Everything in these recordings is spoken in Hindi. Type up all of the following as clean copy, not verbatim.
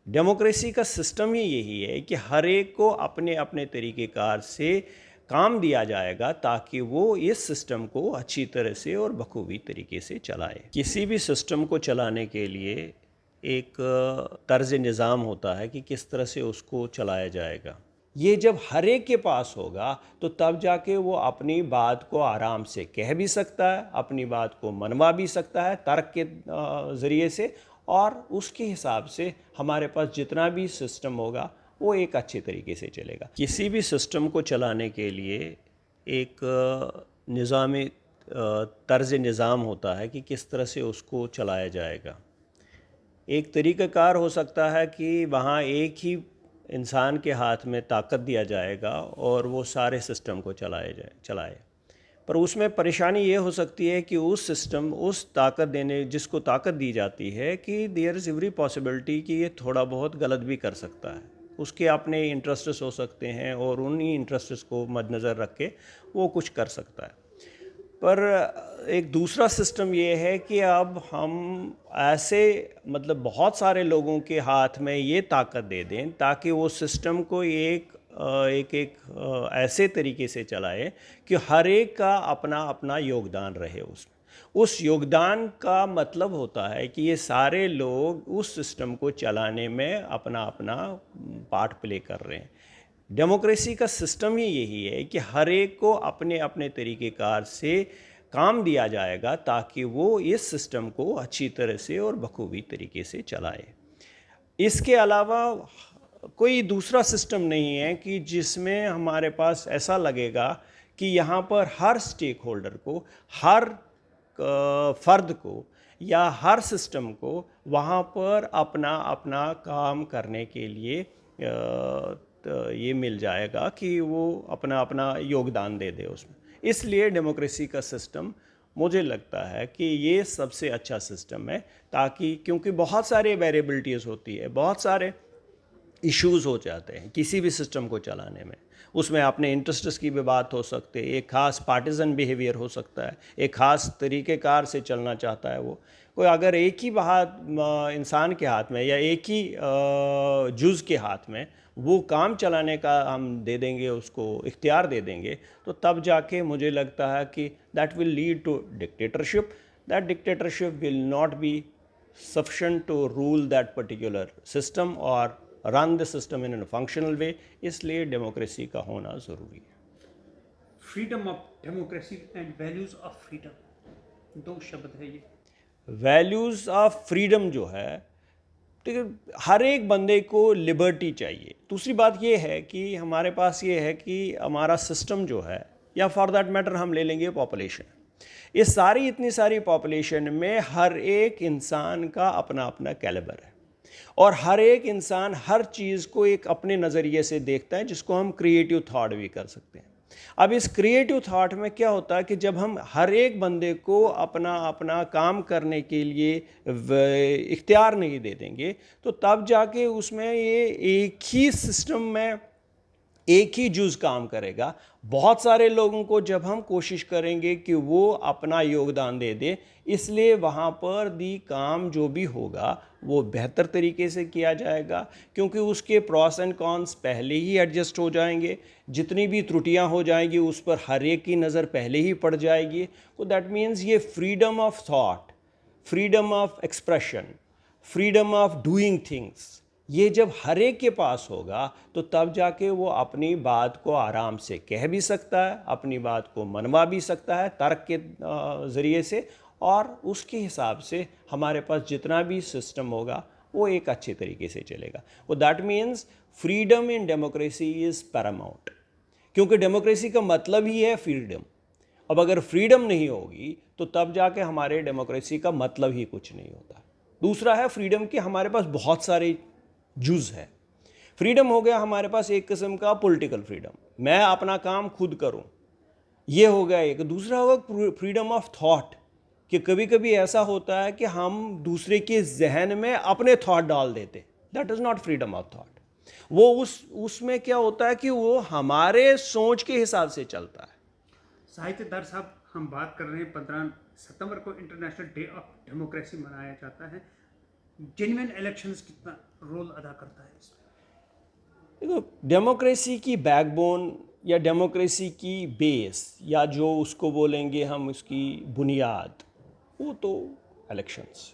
डेमोक्रेसी का सिस्टम ही यही है कि हर एक को अपने अपने तरीक़ेकार से काम दिया जाएगा ताकि वो इस सिस्टम को अच्छी तरह से और बखूबी तरीके से चलाए। किसी भी सिस्टम को चलाने के लिए एक तर्ज निज़ाम होता है कि किस तरह से उसको चलाया जाएगा। ये जब हर एक के पास होगा तो तब जाके वो अपनी बात को आराम से कह भी सकता है, अपनी बात को मनवा भी सकता है तर्क के ज़रिए से, और उसके हिसाब से हमारे पास जितना भी सिस्टम होगा वो एक अच्छे तरीके से चलेगा। किसी भी सिस्टम को चलाने के लिए एक निज़ामी तर्ज निज़ाम होता है कि किस तरह से उसको चलाया जाएगा। एक तरीक़ाकार हो सकता है कि वहाँ एक ही इंसान के हाथ में ताकत दिया जाएगा और वो सारे सिस्टम को चलाए। पर उसमें परेशानी ये हो सकती है कि उस सिस्टम उस ताकत देने जिसको ताकत दी जाती है कि देयर इज़ एवरी पॉसिबिलिटी कि ये थोड़ा बहुत गलत भी कर सकता है। उसके अपने इंटरेस्ट्स हो सकते हैं और उन्हीं इंटरेस्ट्स को मद्देनज़र रख के वो कुछ कर सकता है। पर एक दूसरा सिस्टम ये है कि अब हम ऐसे मतलब बहुत सारे लोगों के हाथ में ये ताकत दे दें ताकि वो सिस्टम को ऐसे तरीके से चलाए कि हर एक का अपना अपना योगदान रहे उसमें। उस योगदान का मतलब होता है कि ये सारे लोग उस सिस्टम को चलाने में अपना अपना पार्ट प्ले कर रहे हैं। डेमोक्रेसी का सिस्टम ही यही है कि हर एक को अपने अपने तरीक़ेकार से काम दिया जाएगा ताकि वो इस सिस्टम को अच्छी तरह से और बखूबी तरीके से चलाए। इसके अलावा कोई दूसरा सिस्टम नहीं है कि जिसमें हमारे पास ऐसा लगेगा कि यहाँ पर हर स्टेक होल्डर को, हर फ़र्द को या हर सिस्टम को वहाँ पर अपना अपना काम करने के लिए ये मिल जाएगा कि वो अपना अपना योगदान दे दे उसमें। इसलिए डेमोक्रेसी का सिस्टम मुझे लगता है कि ये सबसे अच्छा सिस्टम है, ताकि क्योंकि बहुत सारे वेरिएबिलिटीज़ होती है, बहुत सारे इश्यूज़ हो जाते हैं किसी भी सिस्टम को चलाने में। उसमें अपने इंटरेस्ट्स की भी बात हो सकती है, एक ख़ास पार्टिज़न बिहेवियर हो सकता है, एक ख़ास तरीक़ेकार से चलना चाहता है वो। कोई अगर एक ही बात इंसान के हाथ में या एक ही जुज़ के हाथ में वो काम चलाने का हम दे देंगे, उसको इख्तियार दे देंगे, तो तब जाके मुझे लगता है कि that will lead to dictatorship. That dictatorship will not be sufficient to rule that particular system or run the system in a functional way। इसलिए डेमोक्रेसी का होना ज़रूरी है। Freedom of democracy and values of freedom, दो शब्द है ये। वैल्यूज़ ऑफ फ्रीडम जो है, ठीक है, हर एक बंदे को लिबर्टी चाहिए। दूसरी बात ये है कि हमारे पास ये है कि हमारा सिस्टम जो है, या फॉर दैट मैटर हम ले लेंगे पॉपुलेशन, इस सारी इतनी सारी पॉपुलेशन में हर एक इंसान का अपना अपना कैलिबर है और हर एक इंसान हर चीज़ को एक अपने नज़रिए से देखता है, जिसको हम क्रिएटिव थॉट भी कर सकते हैं। अब इस क्रिएटिव थॉट में क्या होता है कि जब हम हर एक बंदे को अपना अपना काम करने के लिए इख्तियार नहीं दे देंगे, तो तब जाके उसमें ये एक ही सिस्टम में एक ही जुज़ काम करेगा। बहुत सारे लोगों को जब हम कोशिश करेंगे कि वो अपना योगदान दे दे, इसलिए वहाँ पर दी काम जो भी होगा वो बेहतर तरीके से किया जाएगा, क्योंकि उसके प्रॉस एंड कॉन्स पहले ही एडजस्ट हो जाएंगे। जितनी भी त्रुटियाँ हो जाएंगी उस पर हर एक की नज़र पहले ही पड़ जाएगी। तो दैट मीन्स ये freedom of thought, freedom of expression, freedom of doing things, ये जब हर एक के पास होगा तो तब जाके वो अपनी बात को आराम से कह भी सकता है, अपनी बात को मनवा भी सकता है तर्क के ज़रिए से, और उसके हिसाब से हमारे पास जितना भी सिस्टम होगा वो एक अच्छे तरीके से चलेगा। वो that means freedom in democracy is Paramount, क्योंकि डेमोक्रेसी का मतलब ही है फ्रीडम। अब अगर फ्रीडम नहीं होगी तो तब जाके हमारे डेमोक्रेसी का मतलब ही कुछ नहीं होता। दूसरा है फ्रीडम कि हमारे पास बहुत सारे जुज़ है। फ्रीडम हो गया हमारे पास एक किस्म का पॉलिटिकल फ्रीडम, मैं अपना काम खुद करूं, ये हो गया एक। दूसरा होगा फ्रीडम ऑफ थॉट, कि कभी कभी ऐसा होता है कि हम दूसरे के जहन में अपने थॉट डाल देते, that is not freedom of thought. वो उसमें क्या होता है कि वो हमारे सोच के हिसाब से चलता है। साहित्यकार साहब, हम बात कर रहे हैं 15 सितंबर को इंटरनेशनल डे ऑफ डेमोक्रेसी मनाया जाता है। जेन्युइन इलेक्शंस कितना रोल अदा करता है इसमें? देखो, डेमोक्रेसी की बैकबोन या डेमोक्रेसी की बेस या जो उसको बोलेंगे हम उसकी बुनियाद, वो तो इलेक्शंस।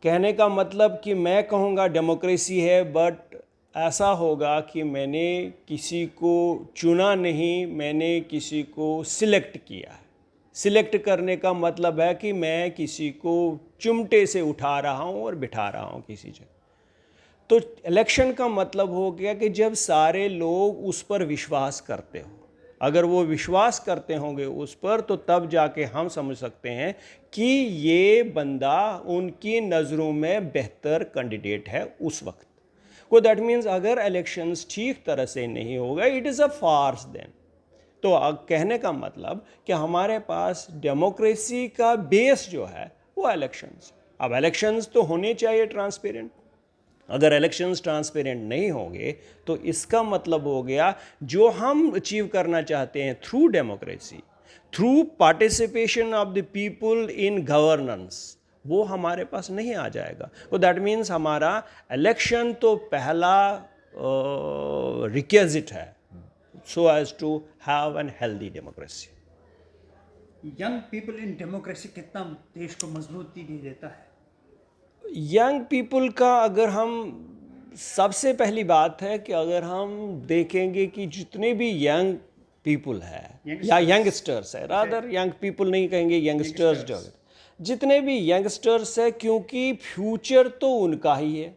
कहने का मतलब कि मैं कहूँगा डेमोक्रेसी है, बट ऐसा होगा कि मैंने किसी को चुना नहीं, मैंने किसी को सिलेक्ट किया है। सिलेक्ट करने का मतलब है कि मैं किसी को चिमटे से उठा रहा हूँ और बिठा रहा हूँ किसी जगह। तो इलेक्शन का मतलब हो गया कि जब सारे लोग उस पर विश्वास करते हो, अगर वो विश्वास करते होंगे उस पर, तो तब जाके हम समझ सकते हैं कि ये बंदा उनकी नज़रों में बेहतर कैंडिडेट है उस वक्त को। दैट मीन्स अगर इलेक्शंस ठीक तरह से नहीं होगा, it is a farce then. तो कहने का मतलब कि हमारे पास डेमोक्रेसी का बेस जो है वो इलेक्शंस। अब इलेक्शंस तो होने चाहिए ट्रांसपेरेंट। अगर इलेक्शंस ट्रांसपेरेंट नहीं होंगे तो इसका मतलब हो गया जो हम अचीव करना चाहते हैं through democracy, through participation of the people in governance, वो हमारे पास नहीं आ जाएगा। तो दैट मीन्स हमारा इलेक्शन तो पहला रिक्विजिट है so as to have an healthy democracy. Young people in democracy कितना देश को मजबूती दे देता है? यंग पीपल का अगर हम, सबसे पहली बात है कि अगर हम देखेंगे कि जितने भी यंग पीपल है या यंगस्टर्स है, रादर यंग पीपल नहीं कहेंगे, यंगस्टर्स जो है, जितने भी यंगस्टर्स है, क्योंकि फ्यूचर तो उनका ही है।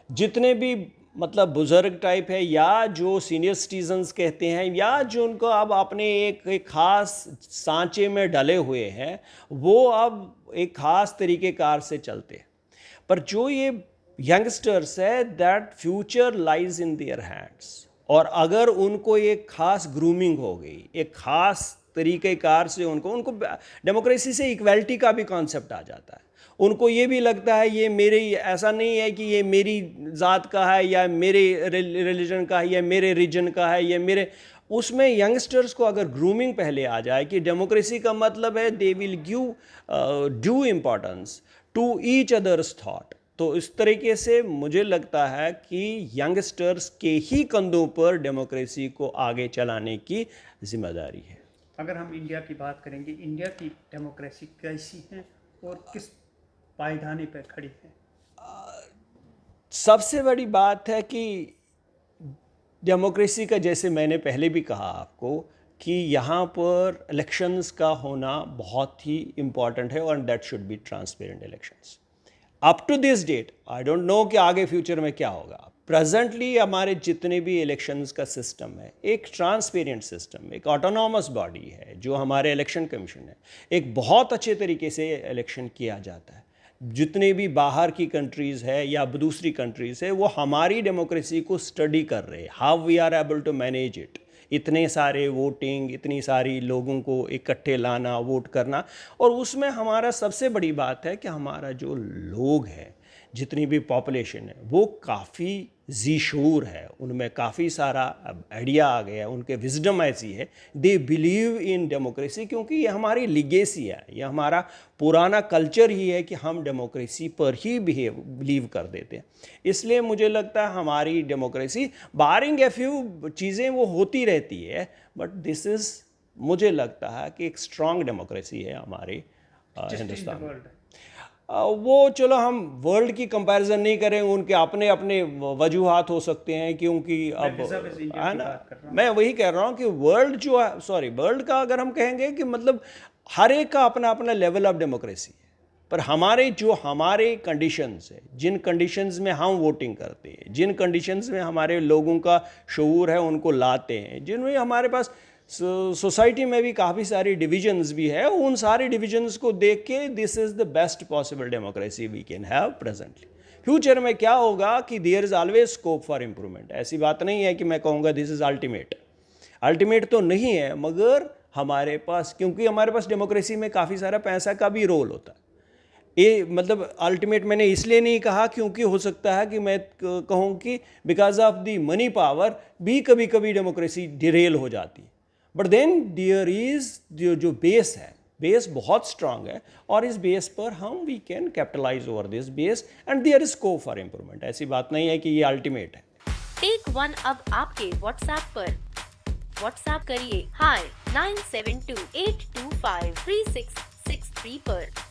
जितने भी मतलब बुजुर्ग टाइप है या जो सीनियर सिटीजन्स कहते हैं या जो उनको अब अपने एक ख़ास सांचे में डले हुए हैं, वो अब एक ख़ास तरीक़ेकार से चलते हैं। पर जो ये यंगस्टर्स है, that future lies in their hands. और अगर उनको एक ख़ास ग्रूमिंग हो गई, एक ख़ास तरीक़ेकार से उनको डेमोक्रेसी से इक्वलिटी का भी कॉन्सेप्ट आ जाता है। उनको ये भी लगता है ये मेरे, ऐसा नहीं है कि ये मेरी ज़ात का है या मेरे रिलीजन का है या मेरे रीजन का है या मेरे, उसमें यंगस्टर्स को अगर ग्रूमिंग पहले आ जाए कि डेमोक्रेसी का मतलब है they will give due importance to each others thought, तो इस तरीके से मुझे लगता है कि यंगस्टर्स के ही कंधों पर डेमोक्रेसी को आगे चलाने की जिम्मेदारी है। अगर हम इंडिया की बात करेंगे, इंडिया की डेमोक्रेसी कैसी है और किस पायदाने पर खड़ी है? सबसे बड़ी बात है कि डेमोक्रेसी का, जैसे मैंने पहले भी कहा आपको, कि यहाँ पर इलेक्शंस का होना बहुत ही इम्पॉर्टेंट है और that should be transparent elections. Up to this date I don't know कि आगे फ्यूचर में क्या होगा। प्रेजेंटली हमारे जितने भी इलेक्शंस का सिस्टम है, एक ट्रांसपेरेंट सिस्टम, एक ऑटोनॉमस बॉडी है जो हमारे इलेक्शन कमीशन है, एक बहुत अच्छे तरीके से इलेक्शन किया जाता है। जितने भी बाहर की कंट्रीज़ है या दूसरी कंट्रीज़ है, वो हमारी डेमोक्रेसी को स्टडी कर रहे हैं, how we are able to manage it. इतने सारे वोटिंग, इतनी सारी लोगों को इकट्ठे लाना, वोट करना, और उसमें हमारा सबसे बड़ी बात है कि हमारा जो लोग हैं, जितनी भी पॉपुलेशन है, वो काफ़ी ज़ीशूर है, उनमें काफ़ी सारा आइडिया आ गया, उनके विजडम ऐसी है, दे बिलीव इन डेमोक्रेसी, क्योंकि ये हमारी लिगेसी है, ये हमारा पुराना कल्चर ही है कि हम डेमोक्रेसी पर ही बिलीव कर देते हैं। इसलिए मुझे लगता है हमारी डेमोक्रेसी, बारिंग ए फ्यू चीज़ें वो होती रहती है, बट दिस इज़, मुझे लगता है कि एक स्ट्रॉन्ग डेमोक्रेसी है हमारे हिंदुस्तान में। वो चलो हम वर्ल्ड की कंपैरिजन नहीं करें, उनके अपने अपने वजूहात हो सकते हैं, क्योंकि अब है ना, मैं वही कह रहा हूँ कि वर्ल्ड जो है, सॉरी, वर्ल्ड का अगर हम कहेंगे कि मतलब हर एक का अपना अपना लेवल ऑफ डेमोक्रेसी है, पर हमारे जो हमारे कंडीशंस है, जिन कंडीशंस में हम वोटिंग करते हैं, जिन कंडीशंस में हमारे लोगों का शऊर है उनको लाते हैं, जिनमें हमारे पास सोसाइटी में भी काफ़ी सारी डिविजन्स भी है, उन सारे डिविजन्स को देख के this is the best possible democracy we can have presently. Future में क्या होगा कि there is always scope for improvement. ऐसी बात नहीं है कि मैं कहूँगा दिस इज़ अल्टीमेट, अल्टीमेट तो नहीं है, मगर हमारे पास, क्योंकि हमारे पास डेमोक्रेसी में काफ़ी सारा पैसा का भी रोल होता है। ये मतलब अल्टीमेट मैंने इसलिए नहीं कहा क्योंकि हो सकता है कि मैं कहूँ कि because of the money power भी कभी कभी डेमोक्रेसी डिरेल हो जाती है, बट देन देयर इज जो बेस है, बेस बहुत स्ट्रांग है और इस बेस पर हम we can capitalise over this base and there is scope for improvement. ऐसी बात नहीं है कि ये अल्टीमेट है। टेक वन अब आपके व्हाट्सएप पर। व्हाट्सएप करिए हाय 9728253663 पर।